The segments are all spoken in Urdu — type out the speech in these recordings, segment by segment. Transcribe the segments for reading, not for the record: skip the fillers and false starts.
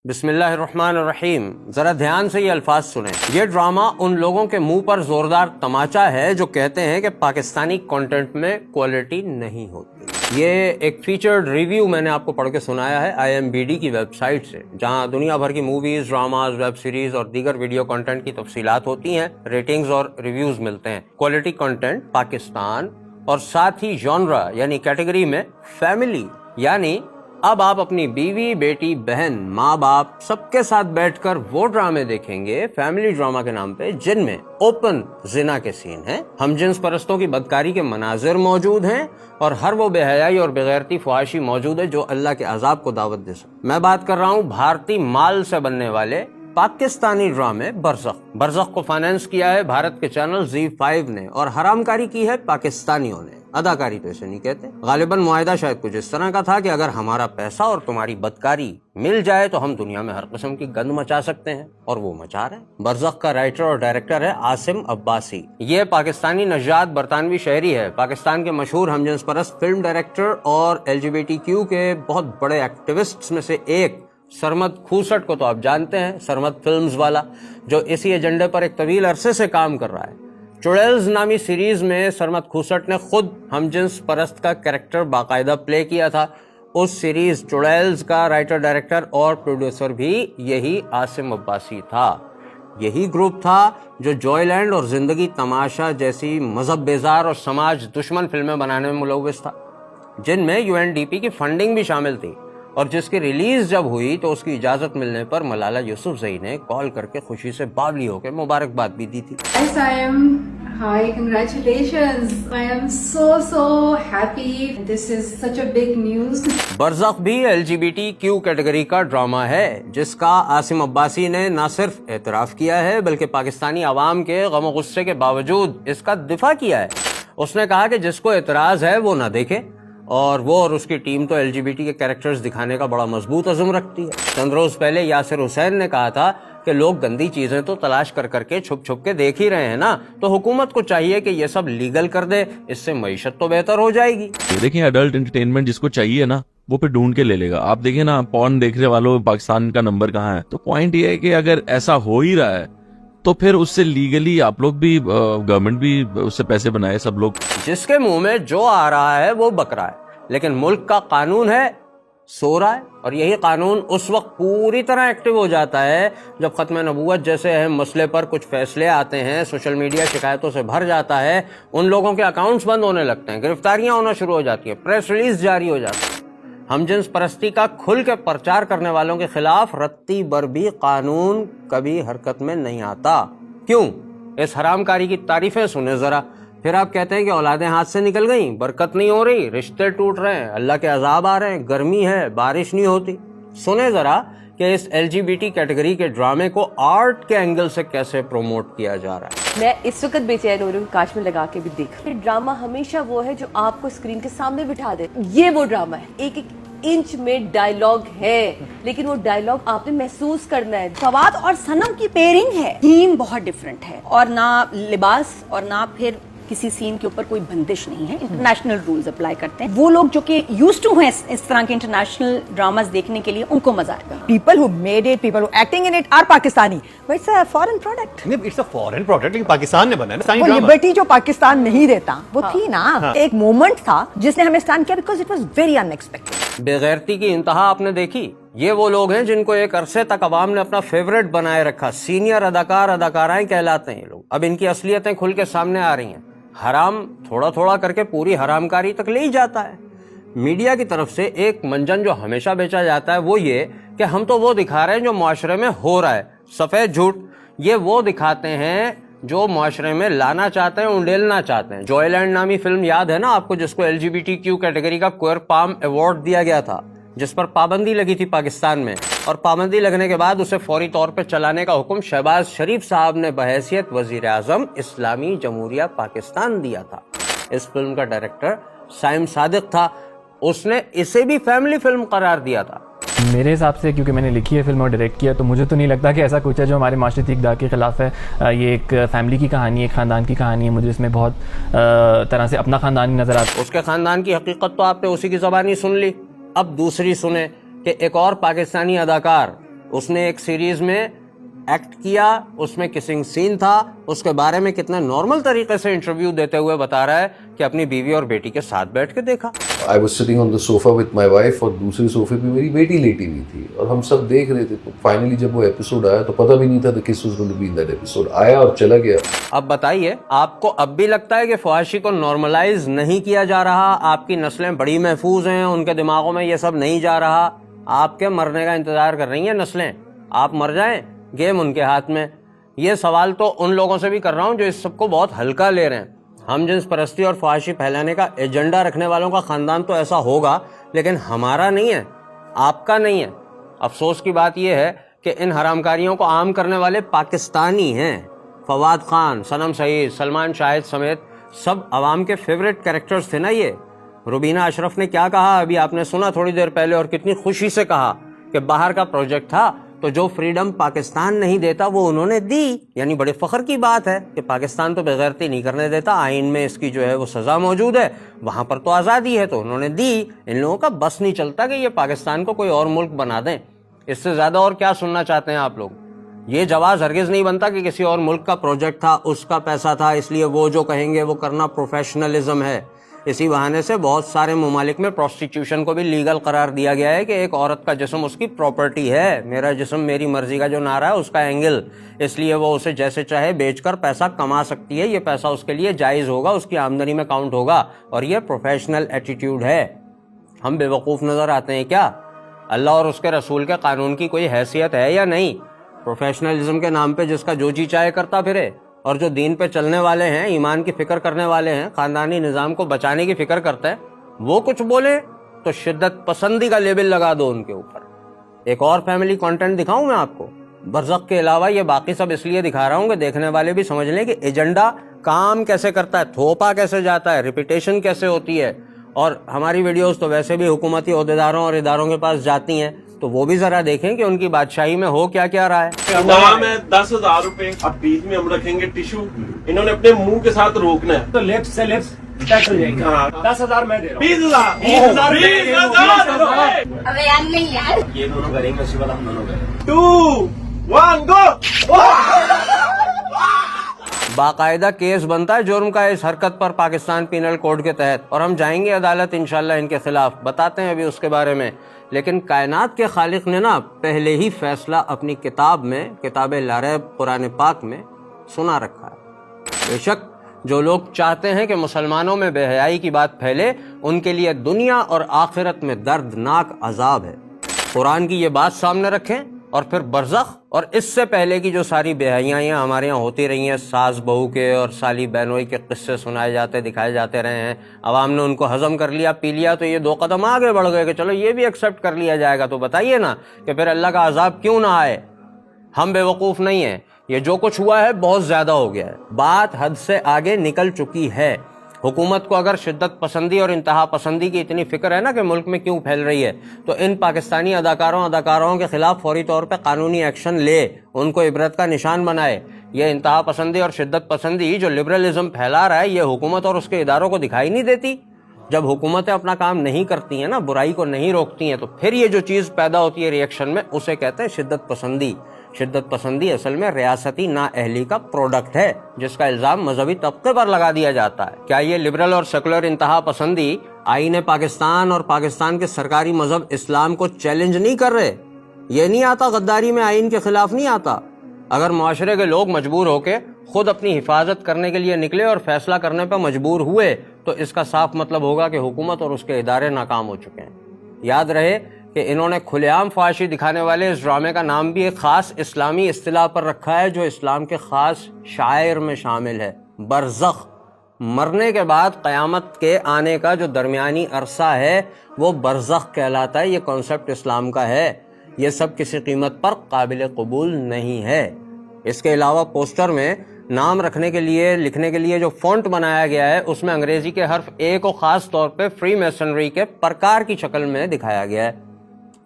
بسم اللہ الرحمن الرحیم. ذرا دھیان سے یہ الفاظ سنیں. یہ ڈرامہ ان لوگوں کے منہ پر زوردار تماچا ہے جو کہتے ہیں کہ پاکستانی کنٹینٹ میں کوالٹی نہیں ہوتی. یہ ایک فیچرڈ ریویو میں نے آپ کو پڑھ کے سنایا ہے IMBD کی ویب سائٹ سے، جہاں دنیا بھر کی موویز، ڈراماز، ویب سیریز اور دیگر ویڈیو کنٹینٹ کی تفصیلات ہوتی ہیں، ریٹنگز اور ریویوز ملتے ہیں. کوالٹی کنٹینٹ پاکستان اور ساتھ ہی جانرا یعنی کیٹیگری میں فیملی، یعنی اب آپ اپنی بیوی، بیٹی، بہن، ماں باپ سب کے ساتھ بیٹھ کر وہ ڈرامے دیکھیں گے فیملی ڈراما کے نام پہ جن میں اوپن زنا کے سین ہیں، ہم جنس پرستوں کی بدکاری کے مناظر موجود ہیں اور ہر وہ بے حیائی اور بغیرتی فحاشی موجود ہے جو اللہ کے عذاب کو دعوت دے سکے. میں بات کر رہا ہوں بھارتی مال سے بننے والے پاکستانی ڈرامے برزخ کو فائنانس کیا ہے بھارت کے چینل ZEE5 نے اور حرام کاری کی ہے پاکستانیوں نے. اداکاری تو اسے نہیں کہتے. غالباً معاہدہ شاید کچھ اس طرح کا تھا کہ اگر ہمارا پیسہ اور تمہاری بدکاری مل جائے تو ہم دنیا میں ہر قسم کی گند مچا سکتے ہیں، اور وہ مچا رہے ہیں. برزخ کا رائٹر اور ڈائریکٹر ہے عاصم عباسی. یہ پاکستانی نژاد برطانوی شہری ہے. پاکستان کے مشہور ہم جنس پرست فلم ڈائریکٹر اور LGBTQ کے بہت بڑے ایکٹیوسٹس میں سے ایک سرمد کھوسٹ کو تو آپ جانتے ہیں، سرمد فلمز والا، جو اسی ایجنڈے پر ایک طویل عرصے سے کام کر رہا ہے. چڑیلز نامی سیریز میں سرمد کھوسٹ نے خود ہم جنس پرست کا کریکٹر باقاعدہ پلے کیا تھا. اس سیریز چڑیلز کا رائٹر، ڈائریکٹر اور پروڈیوسر بھی یہی عاصم عباسی تھا. یہی گروپ تھا جو جوائے لینڈ اور زندگی تماشا جیسی مذہب بیزار اور سماج دشمن فلمیں بنانے میں ملوث تھا، جن میں UNDP کی فنڈنگ بھی شامل تھی، اور جس کی ریلیز جب ہوئی تو اس کی اجازت ملنے پر ملالہ یوسفزئی نے کال کر کے خوشی سے باولی ہو کے مبارکباد بھی دی تھی. Hi, congratulations. I am so happy. This is such a big news. برزخ بھی LGBTQ کیٹیگری کا ڈرامہ ہے جس کا عاصم عباسی نے نہ صرف اعتراف کیا ہے بلکہ پاکستانی عوام کے غم و غصے کے باوجود اس کا دفاع کیا ہے. اس نے کہا کہ جس کو اعتراض ہے وہ نہ دیکھے، اور وہ اور اس کی ٹیم تو LGBT کے کیریکٹرز دکھانے کا بڑا مضبوط عزم رکھتی ہے. چند روز پہلے یاسر حسین نے کہا تھا کہ لوگ گندی چیزیں تو تلاش کر کے چھپ کے دیکھ ہی رہے ہیں نا، تو حکومت کو چاہیے کہ یہ سب لیگل کر دے، اس سے معیشت تو بہتر ہو جائے گی. دیکھیں ایڈلٹ انٹرٹینمنٹ جس کو چاہیے نا وہ پہ ڈھونڈ کے لے لے گا. آپ دیکھیں نا پورن دیکھنے والوں پاکستان کا نمبر کہاں ہے. تو پوائنٹ یہ ہے کہ اگر ایسا ہو ہی رہا ہے تو پھر اس سے لیگلی آپ لوگ بھی، گورنمنٹ بھی اس سے پیسے بنائے سب لوگ. جس کے منہ میں جو آ رہا ہے وہ بک رہا ہے، لیکن ملک کا قانون ہے سو رہا ہے. اور یہی قانون اس وقت پوری طرح ایکٹیو ہو جاتا ہے جب ختم نبوت جیسے اہم مسئلے پر کچھ فیصلے آتے ہیں، سوشل میڈیا شکایتوں سے بھر جاتا ہے، ان لوگوں کے اکاؤنٹس بند ہونے لگتے ہیں، گرفتاریاں ہونا شروع ہو جاتی ہیں، پریس ریلیز جاری ہو جاتی ہے. ہم جنس پرستی کا کھل کے پرچار کرنے والوں کے خلاف رتی بر بھی قانون کبھی حرکت میں نہیں آتا. کیوں؟ اس حرام کاری کی تعریفیں سنیں ذرا. پھر آپ کہتے ہیں کہ اولادیں ہاتھ سے نکل گئیں، برکت نہیں ہو رہی، رشتے ٹوٹ رہے ہیں، اللہ کے عذاب آ رہے ہیں، گرمی ہے، بارش نہیں ہوتی. سنیں ذرا کہ اس LGBT کیٹیگری کے ڈرامے کو آرٹ کے اینگل سے کیسے پروموٹ کیا جا رہا ہے. میں اس وقت بے چین ہو رہی ہوں، کاش میں لگا کے بھی دیکھ. ڈرامہ ہمیشہ وہ ہے جو آپ کو اسکرین کے سامنے بٹھا دے. یہ وہ ڈرامہ ہے، ایک انچ میں ڈائلاگ ہے، لیکن وہ ڈائلاگ آپ نے محسوس کرنا ہے. فواد اور صنم کی پیئرنگ ہے، تھیم بہت ڈفرنٹ ہے، اور نہ لباس اور نہ پھر کسی سین کے اوپر کوئی بندش نہیں ہے. انٹرنیشنل رولز اپلائی کرتے ہیں. وہ لوگ جو کہ یوز ٹو ہیں اس طرح کے انٹرنیشنل ڈراماز دیکھنے کے لیے، ان کو مزہ آئے گا. People who made it, people who acting in it are Pakistani, but it's a foreign product. نہیں، it's a foreign product لیکن پاکستان نے بنا ہے نا. وہ لبرٹی جو پاکستان نہیں دیتا وہ تھی نا، ایک مومنٹ تھا جس نے ہمیں اسٹینڈ کیا because it was very unexpected. بے غیرتی کی انتہا آپ نے دیکھی. یہ وہ لوگ ہیں جن کو ایک عرصے تک عوام نے اپنا فیورٹ بنائے رکھا، سینئر اداکار اداکارائیں کہلاتے ہیں یہ لوگ. اب ان کی اصلیتیں کھل کے سامنے آ رہی ہیں. حرام تھوڑا تھوڑا کر کے پوری حرام کاری تک لے ہی جاتا ہے. میڈیا کی طرف سے ایک منجن جو ہمیشہ بیچا جاتا ہے وہ یہ کہ ہم تو وہ دکھا رہے ہیں جو معاشرے میں ہو رہا ہے. سفید جھوٹ. یہ وہ دکھاتے ہیں جو معاشرے میں لانا چاہتے ہیں، انڈیلنا چاہتے ہیں. جوائے لینڈ نامی فلم یاد ہے نا آپ کو، جس کو LGBTQ کیٹیگری کا کوئر پام ایوارڈ دیا گیا تھا، جس پر پابندی لگی تھی پاکستان میں، اور پابندی لگنے کے بعد اسے فوری طور پہ چلانے کا حکم شہباز شریف صاحب نے بحیثیت وزیر اعظم اسلامی جمہوریہ پاکستان دیا تھا. اس فلم کا ڈائریکٹر سائم صادق تھا. اس نے اسے بھی فیملی فلم قرار دیا تھا. میرے حساب سے کیونکہ میں نے لکھی ہے فلم اور ڈائریکٹ کیا، تو مجھے تو نہیں لگتا کہ ایسا کچھ ہے جو ہمارے معاشرتی اقدار کے خلاف ہے. یہ ایک فیملی کی کہانی ہے، ایک خاندان کی کہانی ہے. مجھے اس میں بہت طرح سے اپنا خاندان نظر آتا ہے. اس کے خاندان کی حقیقت تو آپ نے اسی کی زبانی سن لی. اب دوسری سنیں کہ ایک اور پاکستانی اداکار اس نے ایک سیریز میں ایکٹ کیا, اس میں کسنگ سین تھا, اس کے بارے میں کتنے نارمل طریقے سے انٹرویو دیتے ہوئے بتا رہا ہے کہ اپنی بیوی اور بیٹی کے ساتھ بیٹھ کے دیکھا. I was sitting on the sofa with my wife اور دوسرے صوفے پہ میری بیٹی لیٹی ہوئی تھی اور ہم سب دیکھ رہے تھے. تو فائنلی جب وہ ایپیسوڈ آیا تو پتہ بھی نہیں تھا کہ کس was going to be in that episode. آیا اور چلا گیا. اب بتائیے, آپ کو اب بھی لگتا ہے کہ فحاشی کو نارملائز نہیں کیا جا رہا؟ آپ کی نسلیں بڑی محفوظ ہیں, ان کے دماغوں میں یہ سب نہیں جا رہا. آپ کے مرنے کا انتظار کر رہی ہیں نسلیں, آپ مر جائیں, گیم ان کے ہاتھ میں. یہ سوال تو ان لوگوں سے بھی کر رہا ہوں جو اس سب کو بہت ہلکا لے رہے ہیں. ہم جنس پرستی اور فحاشی پھیلانے کا ایجنڈا رکھنے والوں کا خاندان تو ایسا ہوگا, لیکن ہمارا نہیں ہے, آپ کا نہیں ہے. افسوس کی بات یہ ہے کہ ان حرام کاریوں کو عام کرنے والے پاکستانی ہیں. فواد خان, صنم سعید, سلمان شاہد سمیت سب عوام کے فیوریٹ کریکٹرز تھے نا یہ. روبینہ اشرف نے کیا کہا ابھی آپ نے سنا تھوڑی دیر پہلے, اور کتنی خوشی سے کہا کہ باہر کا پروجیکٹ تھا تو جو فریڈم پاکستان نہیں دیتا وہ انہوں نے دی. یعنی بڑے فخر کی بات ہے کہ پاکستان تو بغیرتی نہیں کرنے دیتا, آئین میں اس کی جو ہے وہ سزا موجود ہے, وہاں پر تو آزادی ہے تو انہوں نے دی. ان لوگوں کا بس نہیں چلتا کہ یہ پاکستان کو کوئی اور ملک بنا دیں. اس سے زیادہ اور کیا سننا چاہتے ہیں آپ لوگ؟ یہ جواز ہرگز نہیں بنتا کہ کسی اور ملک کا پروجیکٹ تھا, اس کا پیسہ تھا, اس لیے وہ جو کہیں گے وہ کرنا پروفیشنلزم ہے. اسی بہانے سے بہت سارے ممالک میں پروسٹیٹیوشن کو بھی لیگل قرار دیا گیا ہے کہ ایک عورت کا جسم اس کی پراپرٹی ہے. میرا جسم میری مرضی کا جو نعرہ ہے اس کا اینگل, اس لیے وہ اسے جیسے چاہے بیچ کر پیسہ کما سکتی ہے. یہ پیسہ اس کے لیے جائز ہوگا, اس کی آمدنی میں کاؤنٹ ہوگا, اور یہ پروفیشنل ایٹیٹیوڈ ہے. ہم بے وقوف نظر آتے ہیں کیا؟ اللہ اور اس کے رسول کے قانون کی کوئی حیثیت ہے یا نہیں؟ پروفیشنلزم کے نام پہ جس کا جو جی چاہے کرتا پھرے, اور جو دین پہ چلنے والے ہیں, ایمان کی فکر کرنے والے ہیں, خاندانی نظام کو بچانے کی فکر کرتے ہیں, وہ کچھ بولے تو شدت پسندی کا لیبل لگا دو ان کے اوپر. ایک اور فیملی کنٹینٹ دکھاؤں میں آپ کو برزخ کے علاوہ؟ یہ باقی سب اس لیے دکھا رہا ہوں کہ دیکھنے والے بھی سمجھ لیں کہ ایجنڈا کام کیسے کرتا ہے, تھوپا کیسے جاتا ہے, ریپیٹیشن کیسے ہوتی ہے. اور ہماری ویڈیوز تو ویسے بھی حکومتی عہدیداروں اور اداروں کے پاس جاتی ہیں, تو وہ بھی ذرا دیکھیں کہ ان کی بادشاہی میں ہو کیا کیا رہا ہے. نام ہے 10,000 روپے. اب بیچ میں ہم رکھیں گے ٹیشو, انہوں نے اپنے منہ کے ساتھ روکنا ہے. تو لیفٹ سے لیفٹ ٹیکس ہو جائے گی. 10,000 میں دے رہا ہوں. 20,000 یہ دونوں کریں گے, اسی والا ہم دونوں کریں. 2 1 گو. باقاعدہ کیس بنتا ہے جرم کا اس حرکت پر پاکستان پینل کوڈ کے تحت, اور ہم جائیں گے عدالت انشاءاللہ ان کے خلاف, بتاتے ہیں ابھی اس کے بارے میں. لیکن کائنات کے خالق نے نا پہلے ہی فیصلہ اپنی کتاب میں, کتاب لاریب قرآن پاک میں سنا رکھا ہے. بے شک جو لوگ چاہتے ہیں کہ مسلمانوں میں بے حیائی کی بات پھیلے, ان کے لیے دنیا اور آخرت میں دردناک عذاب ہے. قرآن کی یہ بات سامنے رکھیں, اور پھر برزخ اور اس سے پہلے کی جو ساری بے حیائیاں ہمارے یہاں ہوتی رہی ہیں, ساس بہو کے اور سالی بہنوئی کے قصے سنائے جاتے دکھائے جاتے رہے ہیں, عوام نے ان کو ہضم کر لیا پی لیا, تو یہ 2 قدم آگے بڑھ گئے کہ چلو یہ بھی ایکسیپٹ کر لیا جائے گا. تو بتائیے نا کہ پھر اللہ کا عذاب کیوں نہ آئے؟ ہم بے وقوف نہیں ہیں. یہ جو کچھ ہوا ہے بہت زیادہ ہو گیا ہے, بات حد سے آگے نکل چکی ہے. حکومت کو اگر شدت پسندی اور انتہا پسندی کی اتنی فکر ہے نا کہ ملک میں کیوں پھیل رہی ہے, تو ان پاکستانی اداکاروں کے خلاف فوری طور پہ قانونی ایکشن لے, ان کو عبرت کا نشان بنائے. یہ انتہا پسندی اور شدت پسندی جو لبرلزم پھیلا رہا ہے, یہ حکومت اور اس کے اداروں کو دکھائی نہیں دیتی. جب حکومتیں اپنا کام نہیں کرتی ہیں نا, برائی کو نہیں روکتی ہیں, تو پھر یہ جو چیز پیدا ہوتی ہے ریئیکشن میں, اسے کہتے ہیں شدت پسندی. شدت پسندی اصل میں ریاستی نااہلی کا پروڈکٹ ہے, جس کا الزام مذہبی طبقے پر لگا دیا جاتا ہے. کیا یہ لبرل اور سیکولر انتہا پسندی آئین پاکستان اور پاکستان کے سرکاری مذہب اسلام کو چیلنج نہیں کر رہے؟ یہ نہیں آتا غداری میں آئین کے خلاف نہیں آتا. اگر معاشرے کے لوگ مجبور ہو کے خود اپنی حفاظت کرنے کے لیے نکلے اور فیصلہ کرنے پہ مجبور ہوئے, تو اس کا صاف مطلب ہوگا کہ حکومت اور اس کے ادارے ناکام ہو چکے ہیں. یاد رہے کہ انہوں نے کھلے عام فحاشی دکھانے والے اس ڈرامے کا نام بھی ایک خاص اسلامی اصطلاح پر رکھا ہے, جو اسلام کے خاص شاعر میں شامل ہے, برزخ. مرنے کے بعد قیامت کے آنے کا جو درمیانی عرصہ ہے وہ برزخ کہلاتا ہے. یہ کانسیپٹ اسلام کا ہے. یہ سب کسی قیمت پر قابل قبول نہیں ہے. اس کے علاوہ پوسٹر میں نام رکھنے کے لیے لکھنے کے لیے جو فونٹ بنایا گیا ہے, اس میں انگریزی کے حرف A کو خاص طور پہ فری میسنری کے پرکار کی شکل میں دکھایا گیا ہے.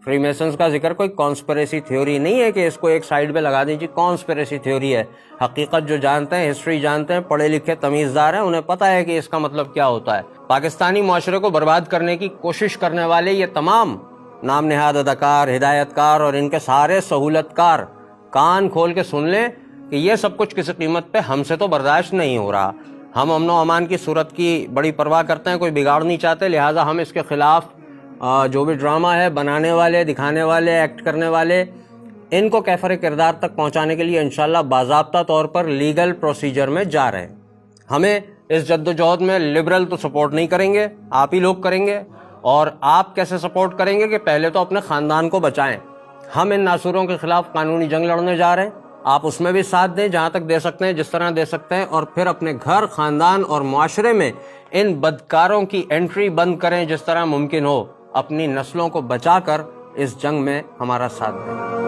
فری میسنز کا ذکر کوئی کانسپریسی تھیوری نہیں ہے کہ اس کو ایک سائیڈ پہ لگا دیجیے کانسپریسی تھیوری ہے. حقیقت جو جانتے ہیں, ہسٹری جانتے ہیں, پڑھے لکھے تمیزدار ہیں, انہیں پتہ ہے کہ اس کا مطلب کیا ہوتا ہے. پاکستانی معاشرے کو برباد کرنے کی کوشش کرنے والے یہ تمام نام نہاد اداکار, ہدایت کار اور ان کے سارے سہولت کار کان کھول کے سن لیں کہ یہ سب کچھ کسی قیمت پہ ہم سے تو برداشت نہیں ہو رہا. ہم امن و امان کی صورت کی بڑی پرواہ کرتے ہیں, کوئی بگاڑ نہیں چاہتے, لہٰذا ہم اس کے خلاف جو بھی ڈرامہ ہے بنانے والے, دکھانے والے, ایکٹ کرنے والے, ان کو کیفر کردار تک پہنچانے کے لیے انشاءاللہ باضابطہ طور پر لیگل پروسیجر میں جا رہے ہیں. ہمیں اس جد و جہد میں لبرل تو سپورٹ نہیں کریں گے, آپ ہی لوگ کریں گے. اور آپ کیسے سپورٹ کریں گے کہ پہلے تو اپنے خاندان کو بچائیں. ہم ان ناصوروں کے خلاف قانونی جنگ لڑنے جا رہے ہیں, آپ اس میں بھی ساتھ دیں جہاں تک دے سکتے ہیں, جس طرح دے سکتے ہیں, اور پھر اپنے گھر, خاندان اور معاشرے میں ان بدکاروں کی انٹری بند کریں جس طرح ممکن ہو. اپنی نسلوں کو بچا کر اس جنگ میں ہمارا ساتھ دیں.